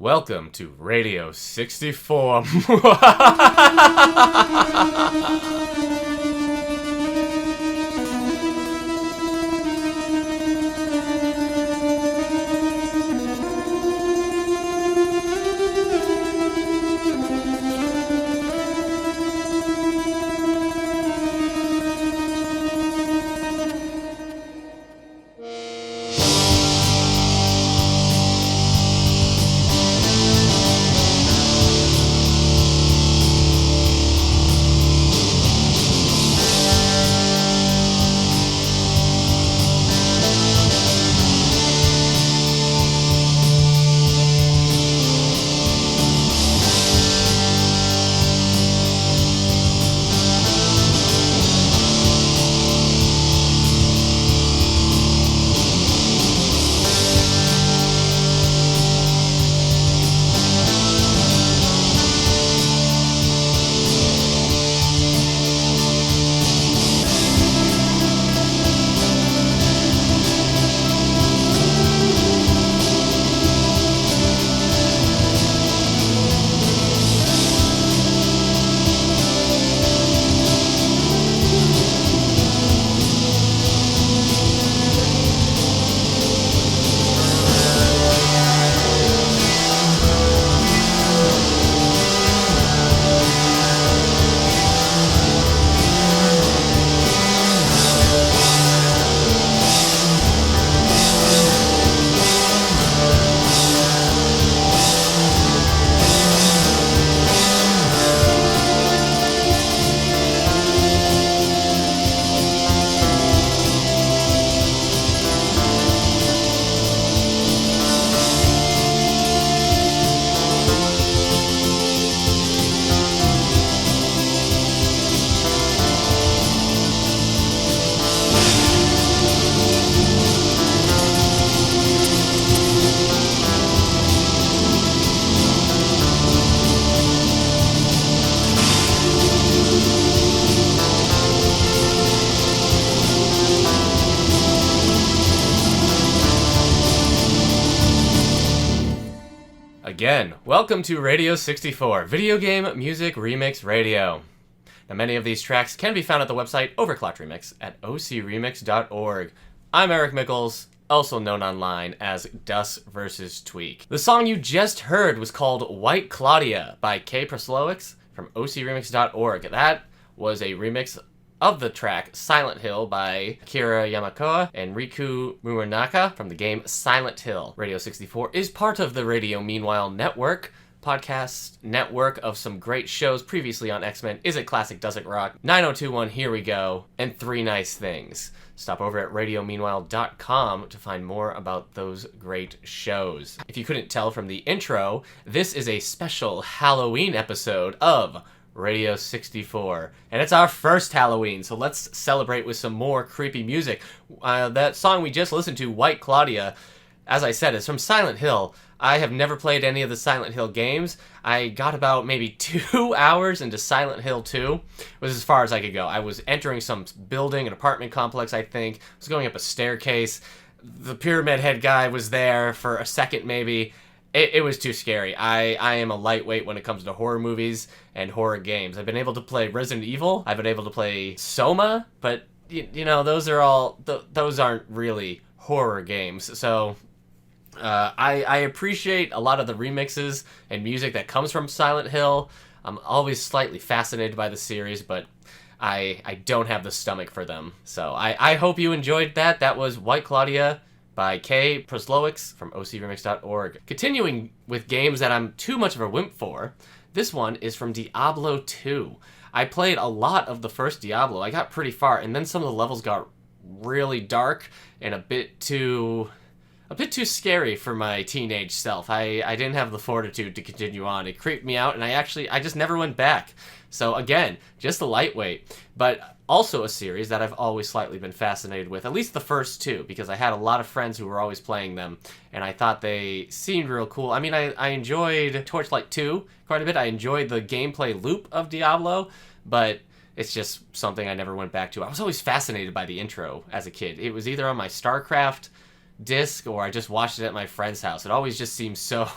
Welcome to Radio 64. Again, welcome to Radio 64, Video Game Music Remix Radio. Now, many of these tracks can be found at the website Overclocked Remix at ocremix.org. I'm Eric Mickles, also known online as duskvstweak. The song you just heard was called White Claudia by Praslowicz from ocremix.org. That was a remix of the track Silent Hill by Akira Yamaoka and Riku Muranaka from the game Silent Hill. Radio 64 is part of the Radio Meanwhile Network, podcast network of some great shows previously on X-Men, Is It Classic, Does It Rock, 9021 Here We Go, and Three Nice Things. Stop over at radiomeanwhile.com to find more about those great shows. If you couldn't tell from the intro, this is a special Halloween episode of Radio 64, and it's our first Halloween, so let's celebrate with some more creepy music. That song we just listened to, White Claudia, as I said, is from Silent Hill. I have never played any of the Silent Hill games. I got about maybe 2 hours into Silent Hill 2. It was as far as I could go. I was entering some building, an apartment complex, I think. I was going up a staircase. The Pyramid Head guy was there for a second, maybe. It was too scary. I am a lightweight when it comes to horror movies and horror games. I've been able to play Resident Evil. I've been able to play Soma, but you know, those aren't really horror games. So I appreciate a lot of the remixes and music that comes from Silent Hill. I'm always slightly fascinated by the series, but I don't have the stomach for them. So I hope you enjoyed that. That was White Claudia by Praslowicz from ocremix.org. Continuing with games that I'm too much of a wimp for, this one is from Diablo 2. I played a lot of the first Diablo. I got pretty far, and then some of the levels got really dark and a bit too scary for my teenage self. I didn't have the fortitude to continue on. It creeped me out, and I just never went back. So again, just a lightweight, but also a series that I've always slightly been fascinated with, at least the first two, because I had a lot of friends who were always playing them, and I thought they seemed real cool. I mean, I enjoyed Torchlight 2 quite a bit. I enjoyed the gameplay loop of Diablo, but it's just something I never went back to. I was always fascinated by the intro as a kid. It was either on my StarCraft disc or I just watched it at my friend's house. It always just seemed so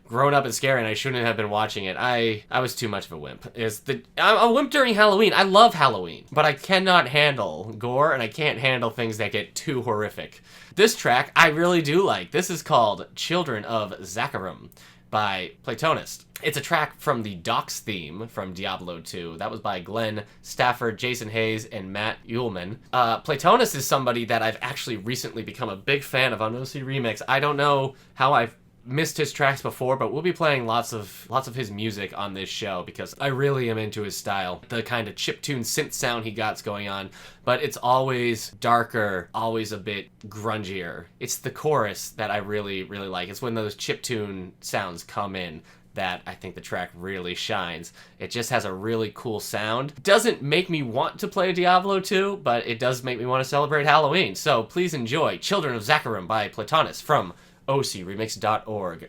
grown up and scary, and I shouldn't have been watching it. I was too much of a wimp. I'm a wimp during Halloween. I love Halloween, but I cannot handle gore, and I can't handle things that get too horrific. This track I really do like. This is called Children of Zakarum by Platonist. It's a track from the Docks theme from Diablo 2. That was by Glenn Stafford, Jason Hayes, and Matt Uhlman. Platonist is somebody that I've actually recently become a big fan of on OC Remix. I don't know how I've missed his tracks before, but we'll be playing lots of his music on this show because I really am into his style. The kind of chiptune synth sound he got's going on, but it's always darker, always a bit grungier. It's the chorus that I really, really like. It's when those chiptune sounds come in that I think the track really shines. It just has a really cool sound. Doesn't make me want to play Diablo 2, but it does make me want to celebrate Halloween. So please enjoy Children of Zakarum by Platonist from ocremix.org.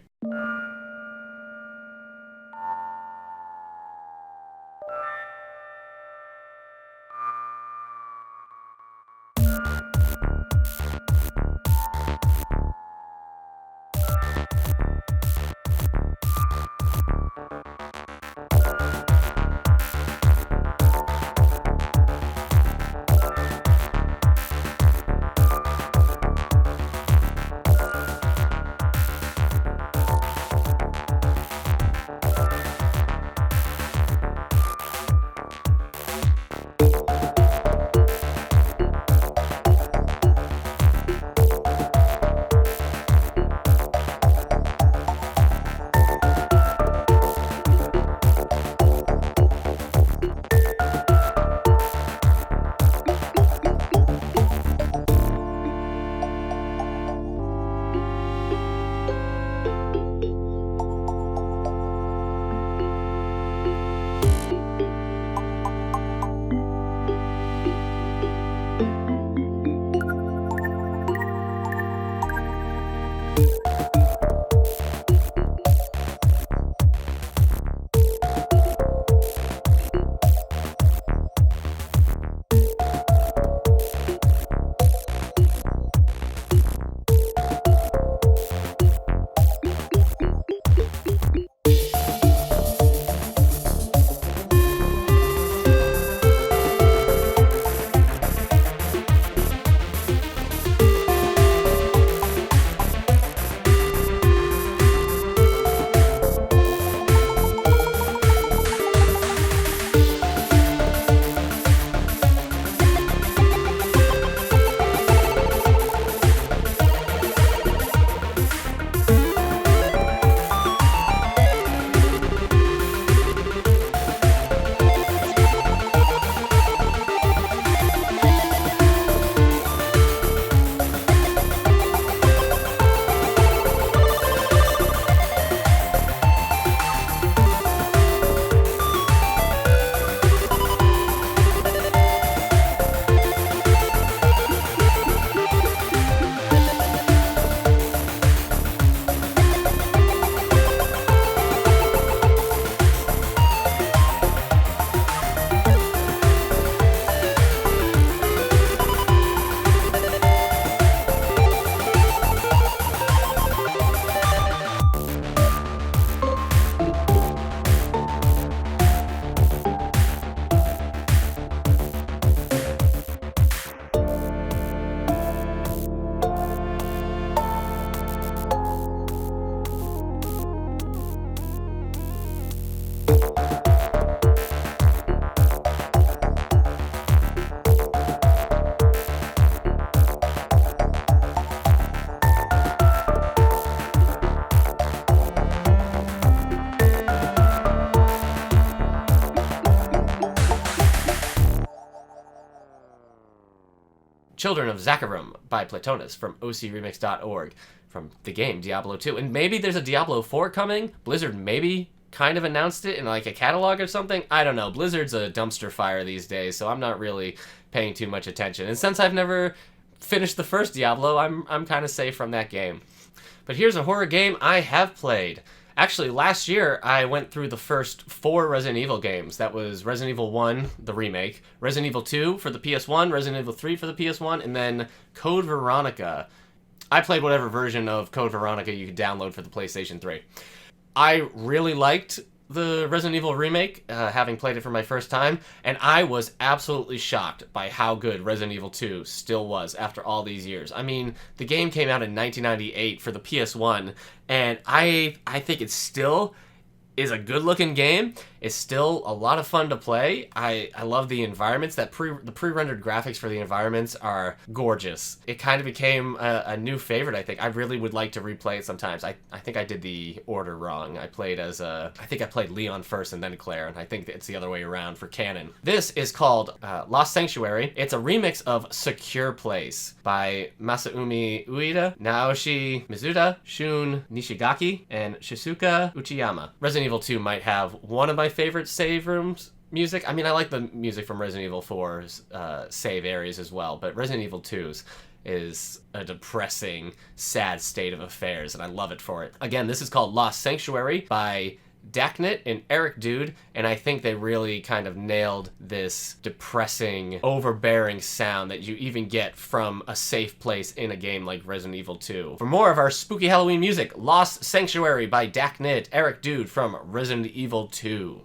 Children of Zakarum by Platonist from ocremix.org from the game Diablo 2. And maybe there's a Diablo 4 coming. Blizzard maybe kind of announced it in like a catalog or something. I don't know. Blizzard's a dumpster fire these days, so I'm not really paying too much attention. And since I've never finished the first Diablo, I'm kind of safe from that game. But here's a horror game I have played. Actually, last year, I went through the first 4 Resident Evil games. That was Resident Evil 1, the remake, Resident Evil 2 for the PS1, Resident Evil 3 for the PS1, and then Code Veronica. I played whatever version of Code Veronica you could download for the PlayStation 3. I really liked the Resident Evil remake, having played it for my first time, and I was absolutely shocked by how good Resident Evil 2 still was after all these years. I mean, the game came out in 1998 for the PS1, and I think it still is a good-looking game. It's still a lot of fun to play. I love the environments. The pre-rendered graphics for the environments are gorgeous. It kind of became a new favorite, I think. I really would like to replay it sometimes. I think I did the order wrong. I played Leon first and then Claire, and I think it's the other way around for canon. This is called Lost Sanctuary. It's a remix of Secure Place by Masayumi Ueda, Naoshi Mizuta, Shun Nishigaki, and Shizuka Uchiyama. Resident Evil 2 might have one of my favorite save rooms music. I mean, I like the music from Resident Evil 4's save areas as well, but Resident Evil 2's is a depressing, sad state of affairs, and I love it for it. Again, this is called Lost Sanctuary by Daknit and Eric Dude, and I think they really kind of nailed this depressing, overbearing sound that you even get from a safe place in a game like Resident Evil 2. For more of our spooky Halloween music, Lost Sanctuary by Daknit, Eric Dude from Resident Evil 2.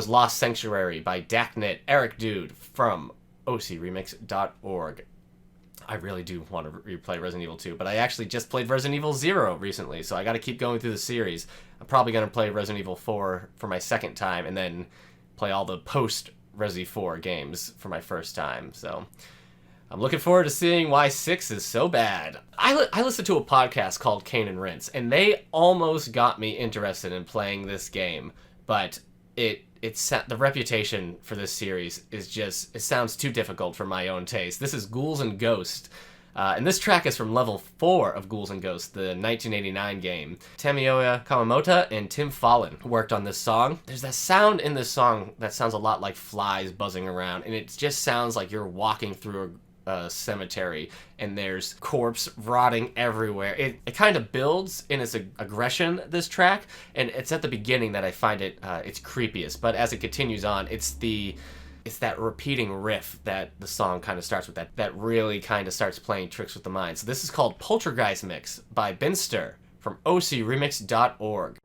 was Lost Sanctuary by Daknit, Eric Dude from ocremix.org. I really do want to replay Resident Evil 2, but I actually just played Resident Evil 0 recently, so I got to keep going through the series. I'm probably going to play Resident Evil 4 for my second time, and then play all the post-Resi 4 games for my first time, so I'm looking forward to seeing why 6 is so bad. I listened to a podcast called Kane and Rince, and they almost got me interested in playing this game, but the reputation for this series is just, it sounds too difficult for my own taste. This is Ghouls'n Ghost, and this track is from level 4 of Ghouls'n Ghost, the 1989 game. Tamioya Kawamoto and Tim Fallon worked on this song. There's that sound in this song that sounds a lot like flies buzzing around, and it just sounds like you're walking through a cemetery and there's corpse rotting everywhere. It kind of builds in its aggression, this track, and it's at the beginning that I find it's creepiest, but as it continues on, it's that repeating riff that the song kind of starts with, that really kind of starts playing tricks with the mind. So this is called Poltergeist Mix by Binster from ocremix.org.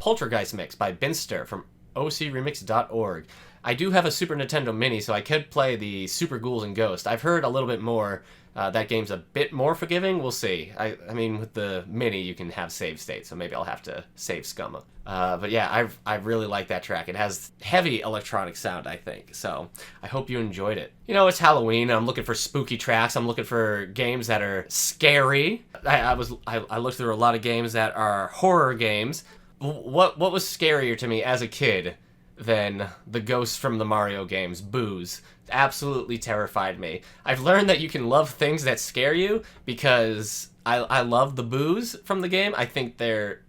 Poltergeist mix by Binster from ocremix.org. I do have a Super Nintendo Mini, so I could play the Super Ghouls and Ghost. I've heard a little bit more. That game's a bit more forgiving. We'll see. I mean, with the Mini, you can have save states, so maybe I'll have to save scum. But yeah, I really like that track. It has heavy electronic sound, I think. So I hope you enjoyed it. You know, it's Halloween. I'm looking for spooky tracks. I'm looking for games that are scary. I looked through a lot of games that are horror games. What was scarier to me as a kid than the ghosts from the Mario games? Boos. Absolutely terrified me. I've learned that you can love things that scare you because I love the boos from the game. I think they're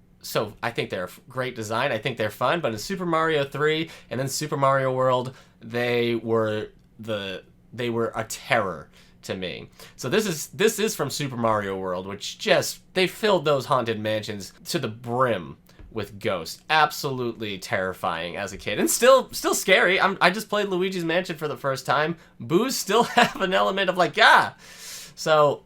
great design. I think they're fun. But in Super Mario 3 and then Super Mario World, they were a terror to me. So this is from Super Mario World, which they filled those haunted mansions to the brim with ghosts. Absolutely terrifying as a kid, and still scary. I just played Luigi's Mansion for the first time. Boos still have an element of like, yeah. So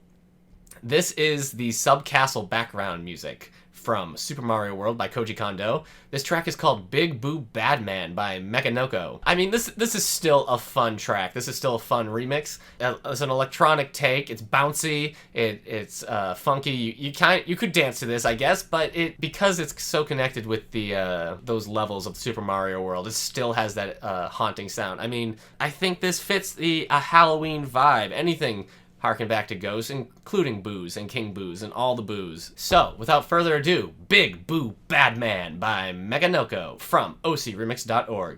this is the sub-castle background music from Super Mario World by Koji Kondo. This track is called Big Boo Badman by Meganeko. I mean, this is still a fun track. This is still a fun remix. It's an electronic take. It's bouncy. It's funky. You could dance to this, I guess, but because it's so connected with the those levels of Super Mario World, it still has that haunting sound. I mean, I think this fits a Halloween vibe. Anything harken back to ghosts, including Boos and King Boos and all the Boos. So, without further ado, Big Boo Badman by Meganeko from ocremix.org.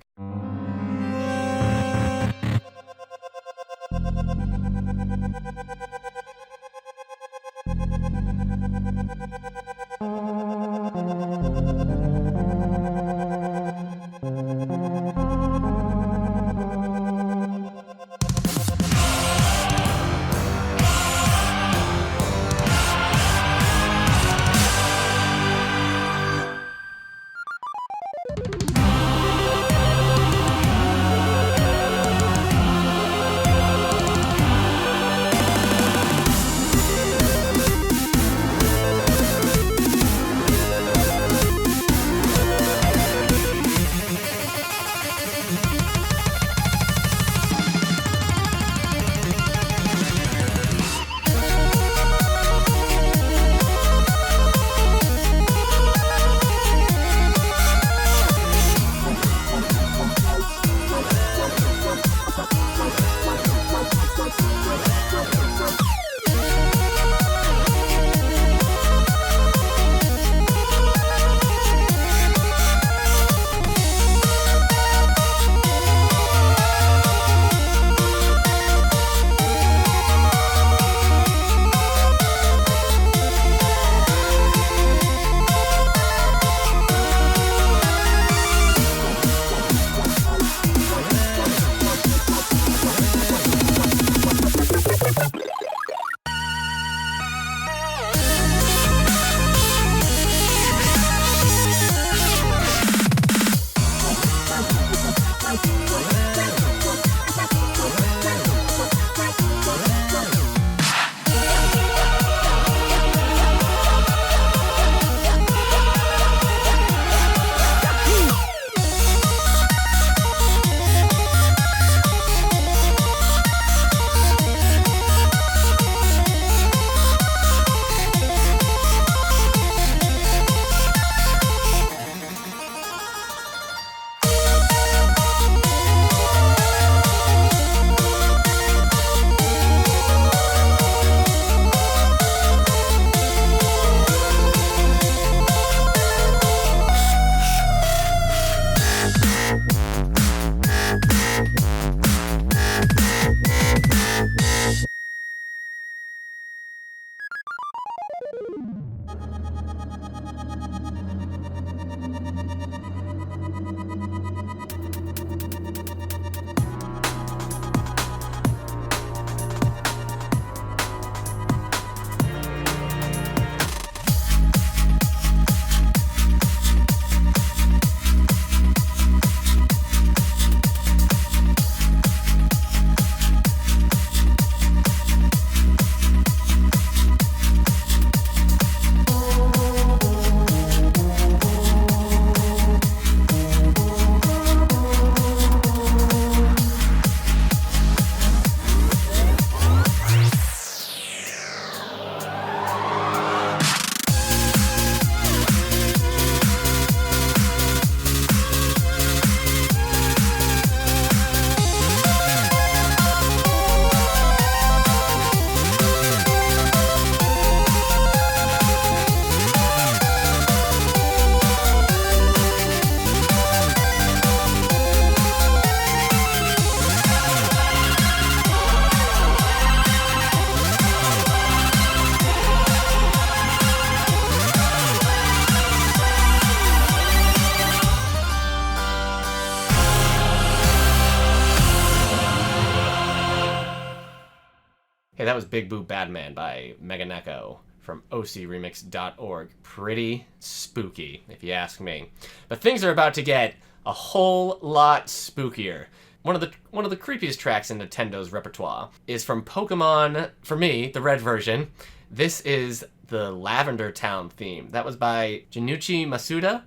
that was Big Boo Badman by Meganeko from ocremix.org. Pretty spooky, if you ask me. But things are about to get a whole lot spookier. One of the creepiest tracks in Nintendo's repertoire is from Pokémon, for me, the red version. This is the Lavender Town theme. That was by Junichi Masuda.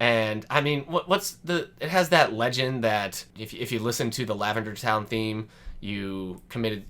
And I mean, it has that legend that if you listen to the Lavender Town theme, you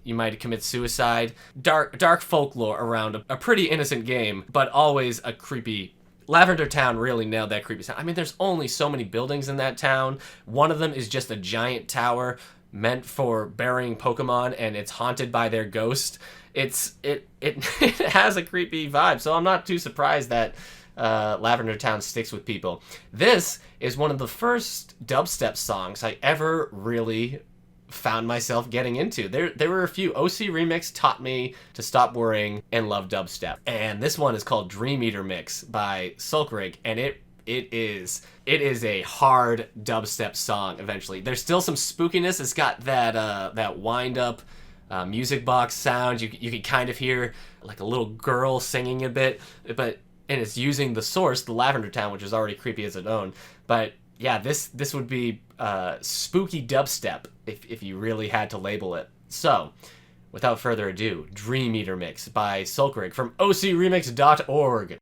might commit suicide. Dark folklore around a pretty innocent game, but always a creepy. Lavender Town really nailed that creepy sound. I mean, there's only so many buildings in that town. One of them is just a giant tower meant for burying Pokemon, and it's haunted by their ghost. It has a creepy vibe, so I'm not too surprised that Lavender Town sticks with people. This is one of the first dubstep songs I ever really found myself getting into. There were a few. OC Remix taught me to stop worrying and love dubstep. And this one is called Dream Eater Mix by Solkrieg, and it is a hard dubstep song eventually. There's still some spookiness. It's got that wind up music box sound. You can kind of hear like a little girl singing a bit, and it's using the source, the Lavender Town, which is already creepy as its own. But yeah, this would be spooky dubstep if you really had to label it. So, without further ado, Dream Eater Mix by Solkrieg from ocremix.org.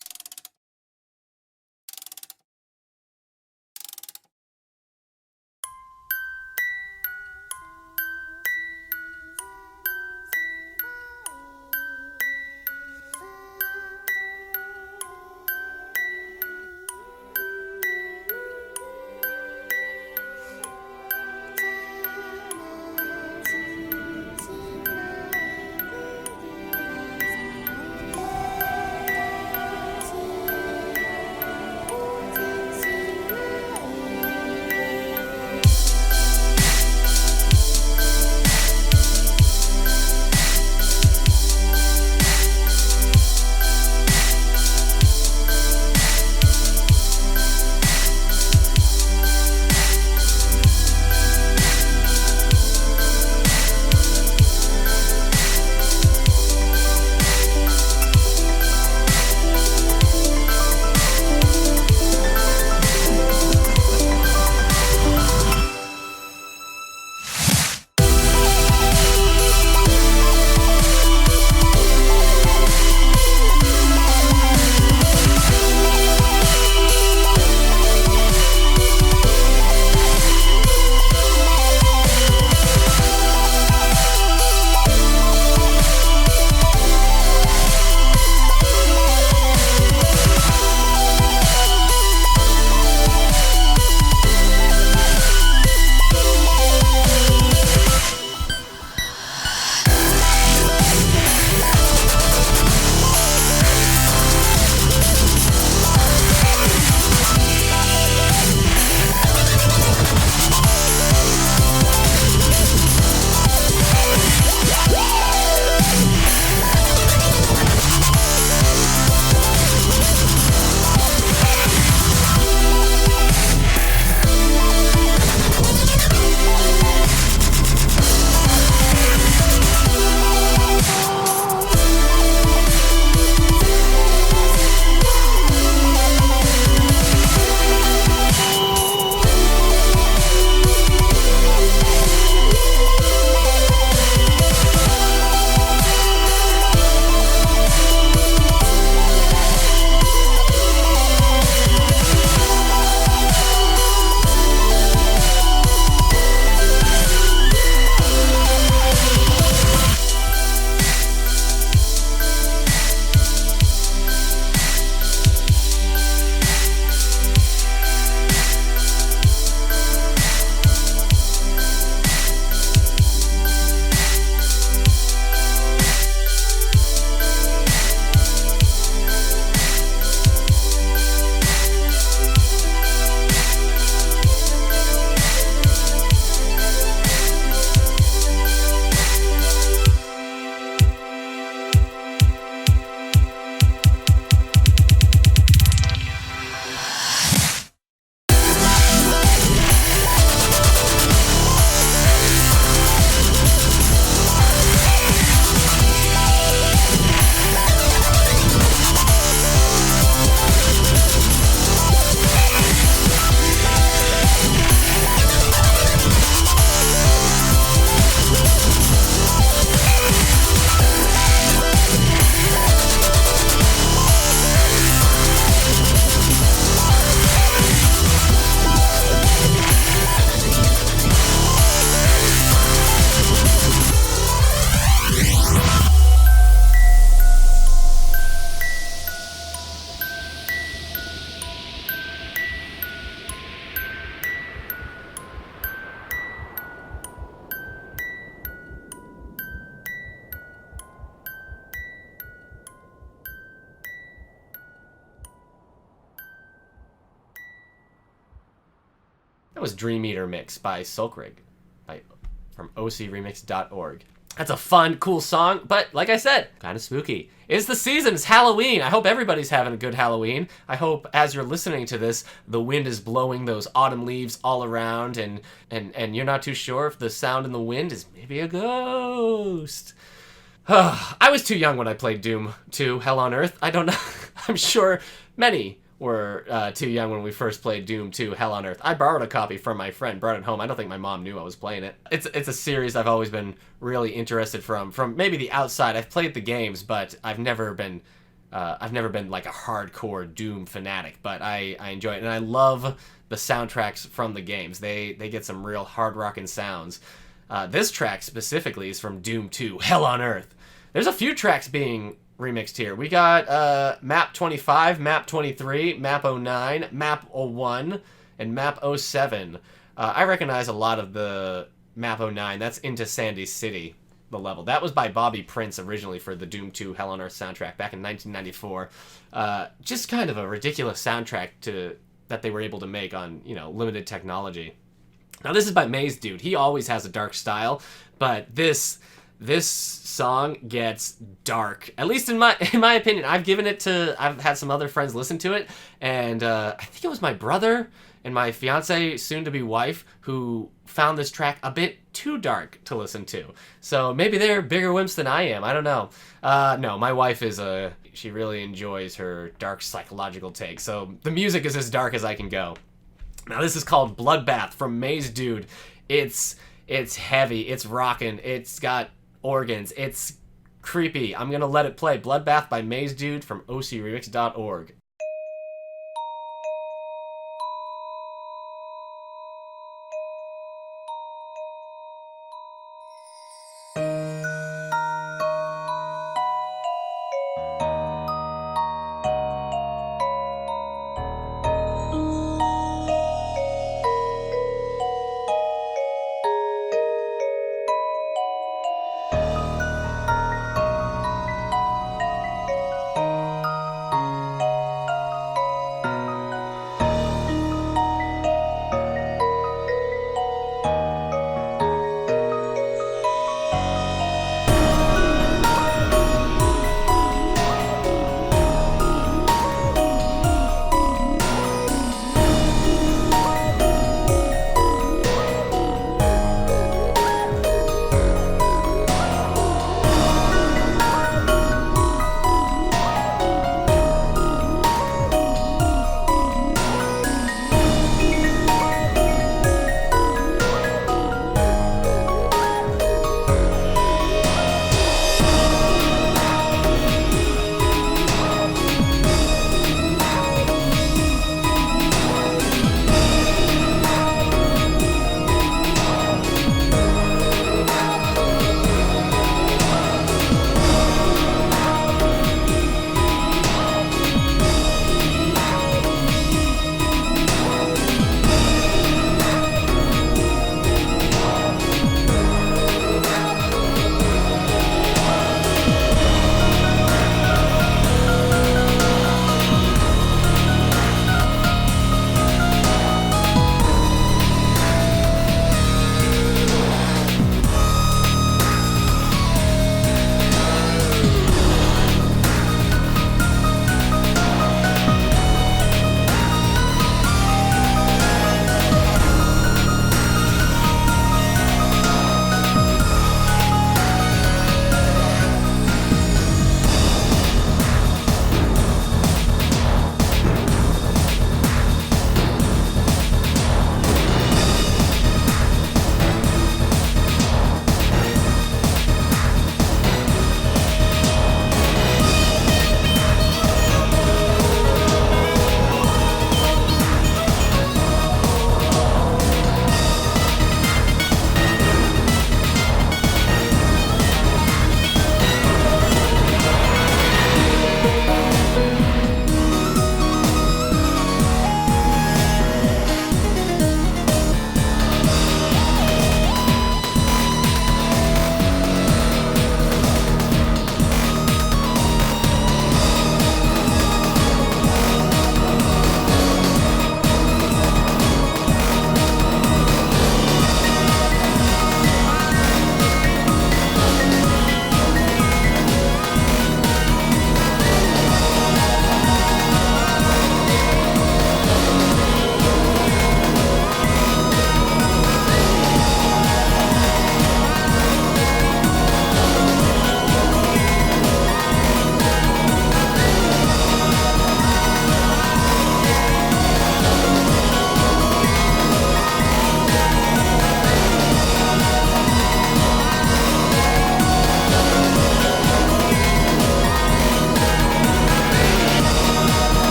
That was Dream Eater Mix by Solkrieg from ocremix.org. That's a fun, cool song, but like I said, kind of spooky. It's the season, it's Halloween. I hope everybody's having a good Halloween. I hope as you're listening to this, the wind is blowing those autumn leaves all around and you're not too sure if the sound in the wind is maybe a ghost. I was too young when I played Doom 2 Hell on Earth. I don't know. I'm sure many were too young when we first played Doom 2 Hell on Earth. I borrowed a copy from my friend, brought it home. I don't think my mom knew I was playing it. It's a series I've always been really interested from maybe the outside. I've played the games, but I've never been like a hardcore Doom fanatic, but I enjoy it, and I love the soundtracks from the games. They get some real hard rockin' sounds. This track specifically is from Doom 2 Hell on Earth. There's a few tracks being remixed here. We got Map 25, Map 23, Map 09, Map 01, and Map 07. I recognize a lot of the Map 09. That's Into Sandy City, the level. That was by Bobby Prince originally for the Doom 2 Hell on Earth soundtrack back in 1994. Just kind of a ridiculous soundtrack that they were able to make on, limited technology. Now this is by Mazedude. He always has a dark style, but this song gets dark, at least in my opinion. I've had some other friends listen to it, and I think it was my brother and my fiance, soon-to-be wife, who found this track a bit too dark to listen to. So maybe they're bigger wimps than I am. I don't know. No, my wife she really enjoys her dark psychological take, so the music is as dark as I can go. Now this is called Bloodbath from Mazedude. It's heavy, it's rockin', it's got organs, it's creepy. I'm gonna let it play. Bloodbath by Mazedude from ocremix.org.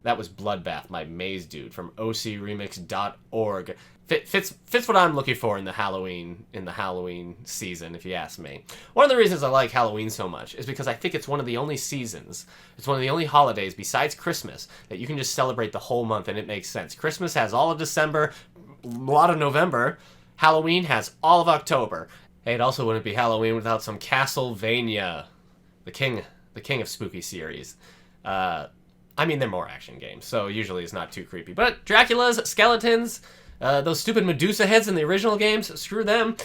That was Bloodbath by Mazedude from ocremix.org. Fits what I'm looking for in the Halloween season, if you ask me. One of the reasons I like Halloween so much is because I think it's one of the only seasons, it's one of the only holidays besides Christmas that you can just celebrate the whole month and it makes sense. Christmas has all of December, a lot of November. Halloween has all of October. Hey, it also wouldn't be Halloween without some Castlevania, the king of spooky series. I mean, they're more action games, so usually it's not too creepy. But Dracula's, skeletons, those stupid Medusa heads in the original games, screw them.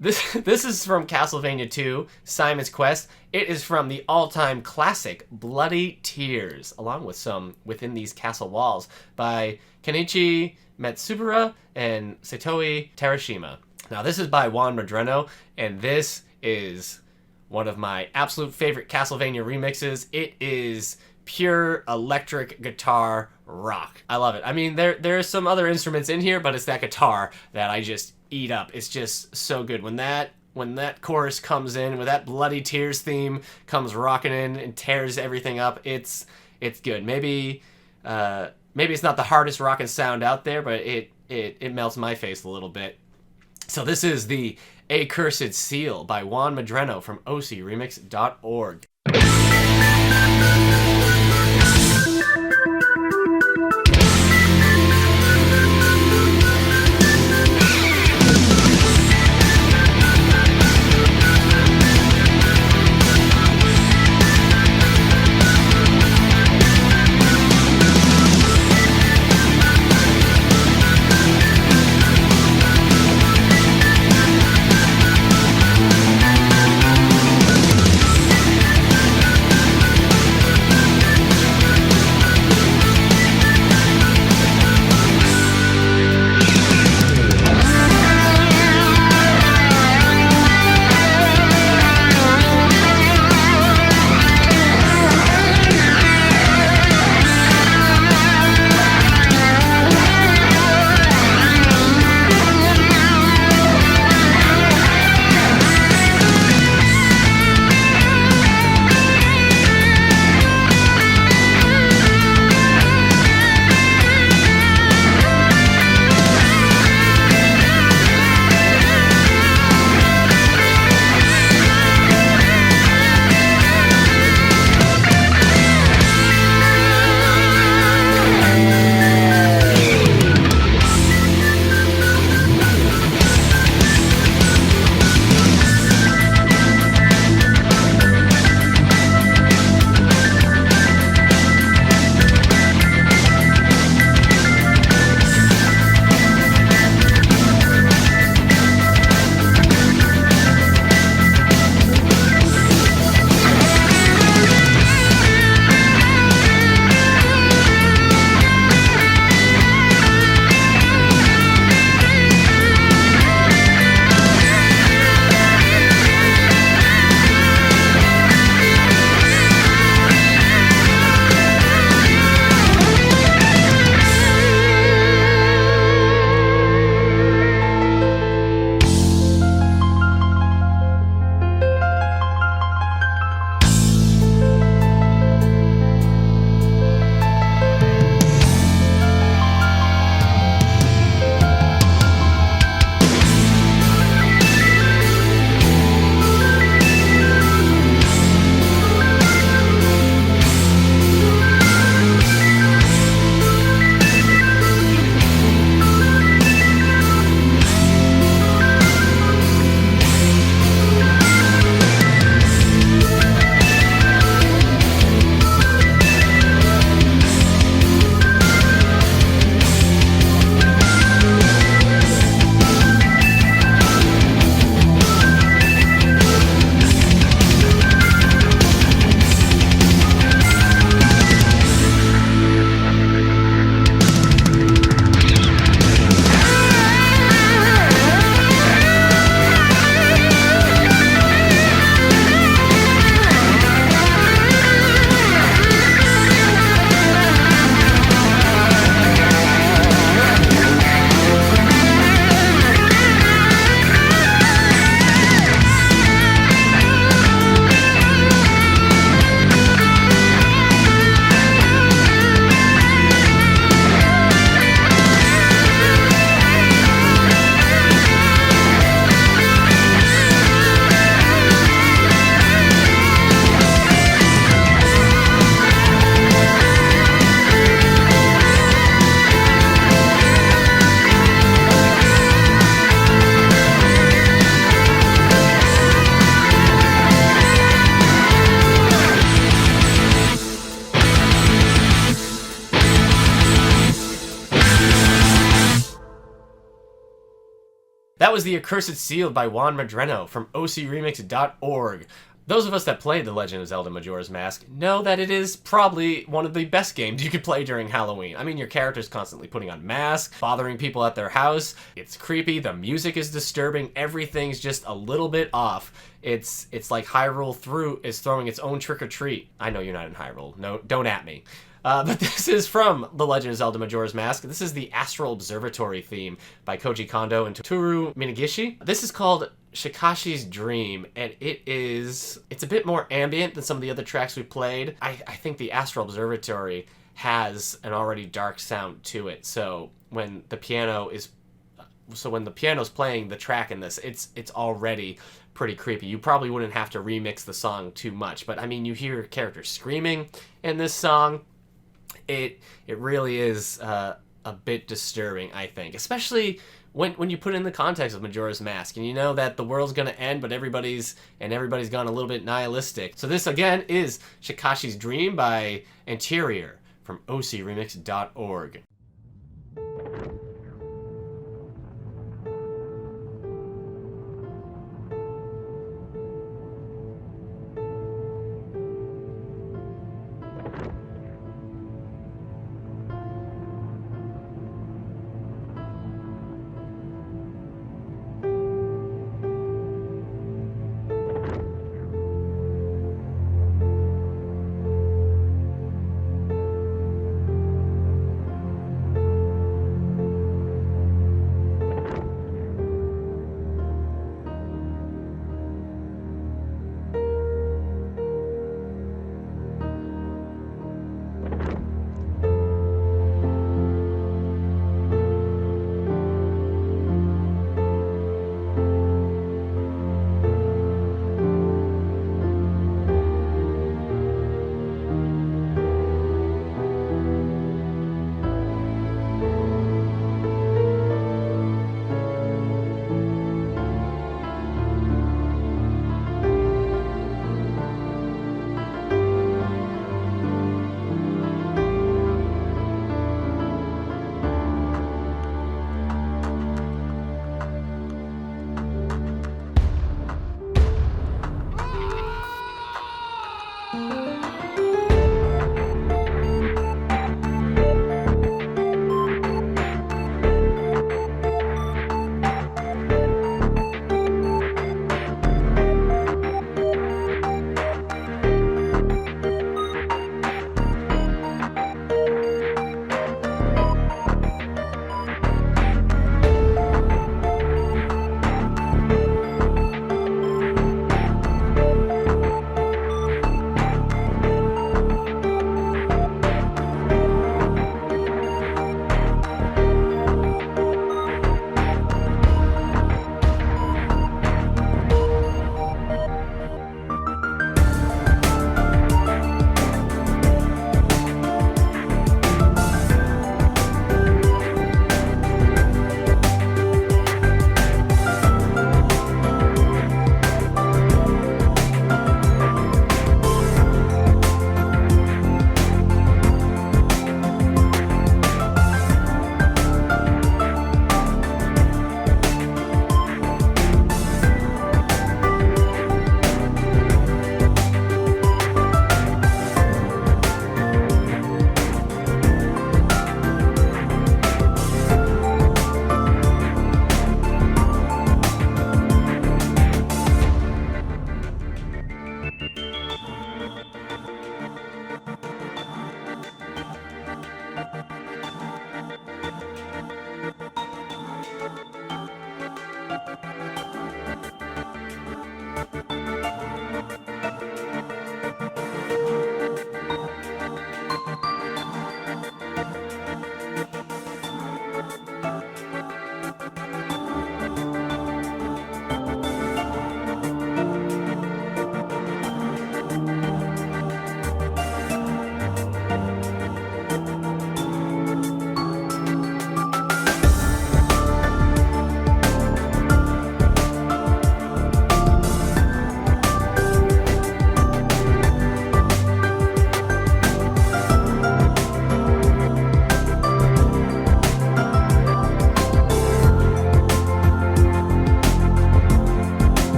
This is from Castlevania 2, Simon's Quest. It is from the all-time classic Bloody Tears, along with some Within These Castle Walls by Kenichi Matsubara and Satoe Terashima. Now, this is by Juan Medrano, and this is one of my absolute favorite Castlevania remixes. It is pure electric guitar rock. I love it. I mean, there are some other instruments in here, but it's that guitar that I just eat up. It's just so good. When that chorus comes in, when that Bloody Tears theme comes rocking in and tears everything up, it's good. Maybe it's not the hardest rockin' sound out there, but it melts my face a little bit. So this is the Accursed Seal by Juan Medrano from ocremix.org. That was the Accursed Sealed by Juan Medrano from ocremix.org. Those of us that played The Legend of Zelda Majora's Mask know that it is probably one of the best games you could play during Halloween. I mean, your character's constantly putting on masks, bothering people at their house. It's creepy, the music is disturbing, everything's just a little bit off. It's like Hyrule is throwing its own trick-or-treat. I know you're not in Hyrule. No, don't at me. But this is from The Legend of Zelda Majora's Mask. This is the Astral Observatory theme by Koji Kondo and Toru Minagishi. This is called Shikashi's Dream, and it's a bit more ambient than some of the other tracks we played. I think the Astral Observatory has an already dark sound to it, so when the piano's playing the track in this, it's already pretty creepy. You probably wouldn't have to remix the song too much, but I mean, you hear characters screaming in this song. It really is a bit disturbing, I think, especially when you put it in the context of Majora's Mask, and you know that the world's gonna end, but everybody's gone a little bit nihilistic. So this again is Shikashi's Dream by Anterroir from ocremix.org.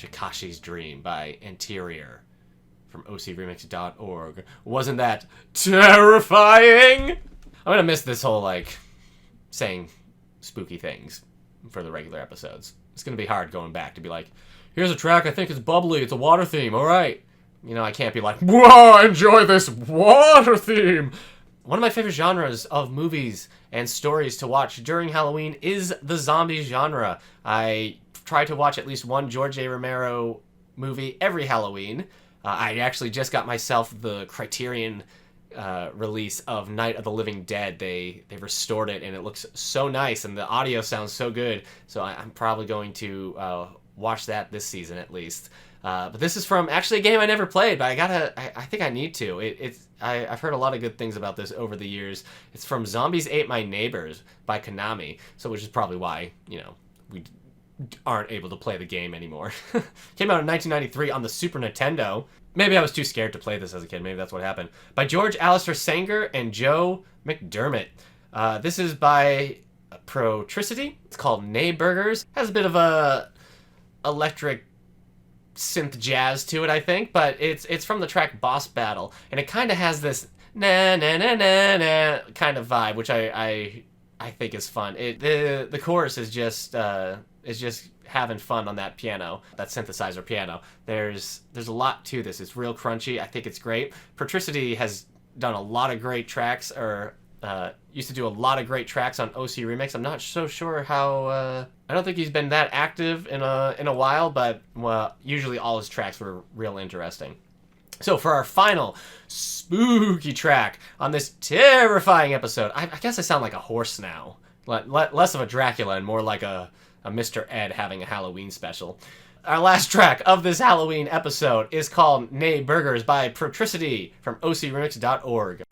Shikashi's Dream by Anterroir from ocremix.org. Wasn't that terrifying? I'm gonna miss this whole, like, saying spooky things for the regular episodes. It's gonna be hard going back to be like, here's a track I think is bubbly, it's a water theme, alright. You know, I can't be like, whoa, enjoy this water theme! One of my favorite genres of movies and stories to watch during Halloween is the zombie genre. I try to watch at least one George A. Romero movie every Halloween. I actually just got myself the Criterion release of Night of the Living Dead. They restored it, and it looks so nice, and the audio sounds so good. So I'm probably going to watch that this season at least. But this is from actually a game I never played, but I think I need to. I've heard a lot of good things about this over the years. It's from Zombies Ate My Neighbors by Konami, so which is probably why, you know, we aren't able to play the game anymore. Came out in 1993 on the Super Nintendo. Maybe I was too scared to play this as a kid. Maybe that's what happened. By George Alistair Sanger and Joe McDermott. This is by Protricity. It's called Neighburgers. Has a bit of a electric synth jazz to it, I think, but it's from the track Boss Battle, and it kind of has this na na na na na kind of vibe, which I think is fun. The chorus is just having fun on that piano, that synthesizer piano. There's a lot to this. It's real crunchy. I think it's great. Patricity has done a lot of great tracks, or used to do a lot of great tracks on OC Remix. I'm not so sure how. I don't think he's been that active in a while, but well, usually all his tracks were real interesting. So for our final spooky track on this terrifying episode, I guess I sound like a horse now. Less of a Dracula and more like a Mr. Ed having a Halloween special. Our last track of this Halloween episode is called Neighburgers by Protricity from ocremix.org.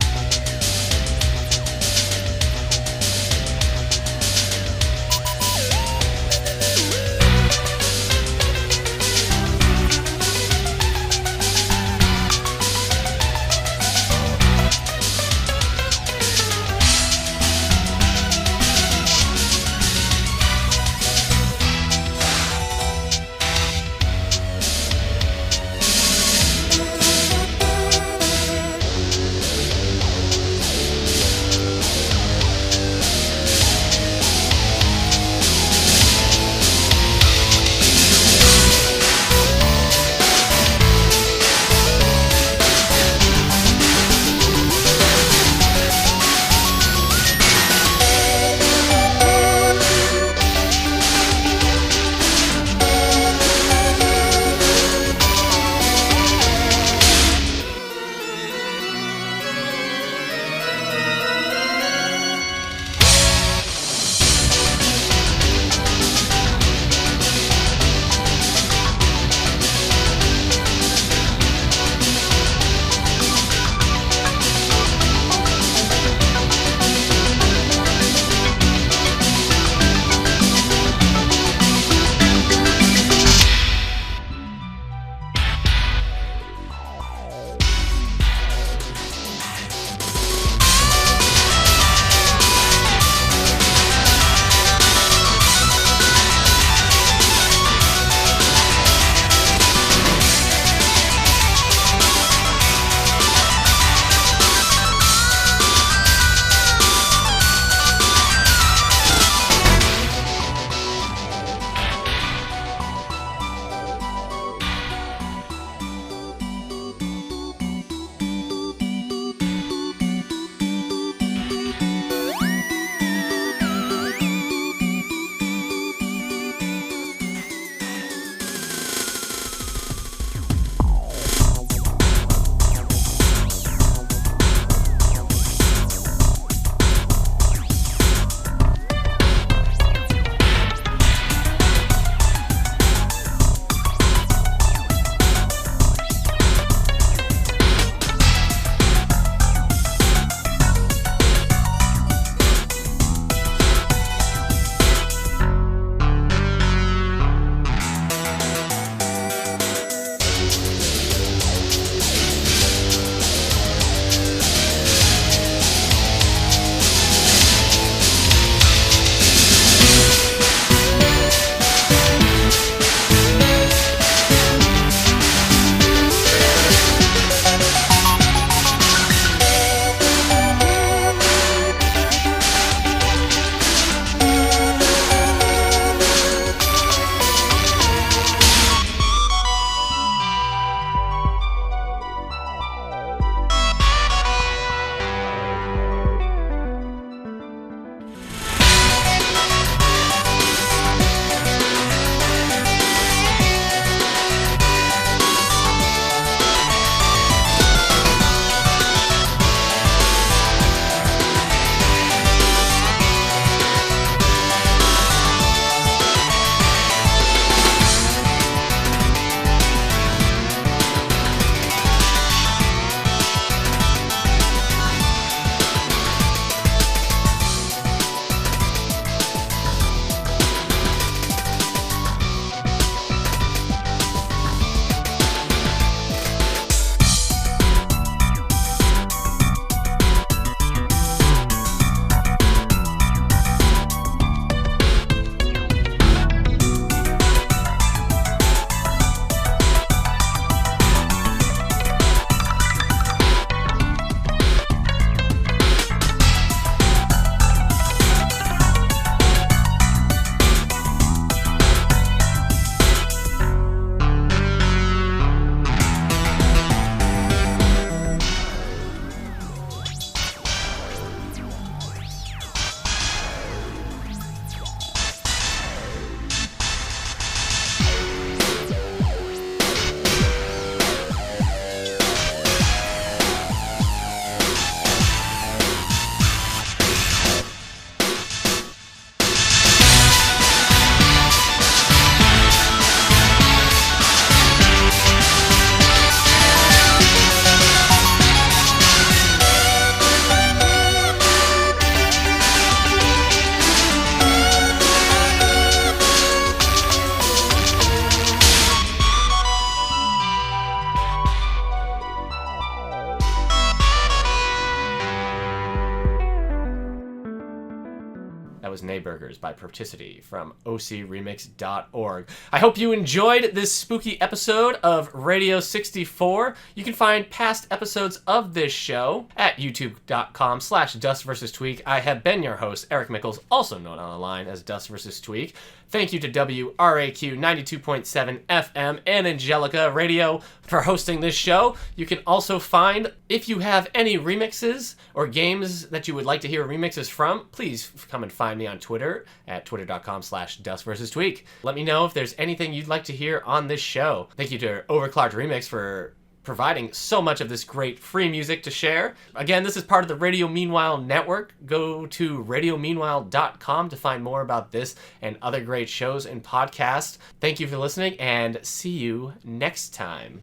was Neighburgers by Protricity from ocremix.org. I hope you enjoyed this spooky episode of Radio 64. You can find past episodes of this show at youtube.com/dustvstweak. I have been your host, Eric Mickles, also known on the line as Dust vs. Tweak. Thank you to WRAQ 92.7 FM and Angelica Radio for hosting this show. You can also find, if you have any remixes or games that you would like to hear remixes from, please come and find me on Twitter at twitter.com/dustvstweak. Let me know if there's anything you'd like to hear on this show. Thank you to Overclocked Remix for providing so much of this great free music to share. Again, this is part of the Radio Meanwhile network. Go to radiomeanwhile.com to find more about this and other great shows and podcasts. Thank you for listening, and see you next time.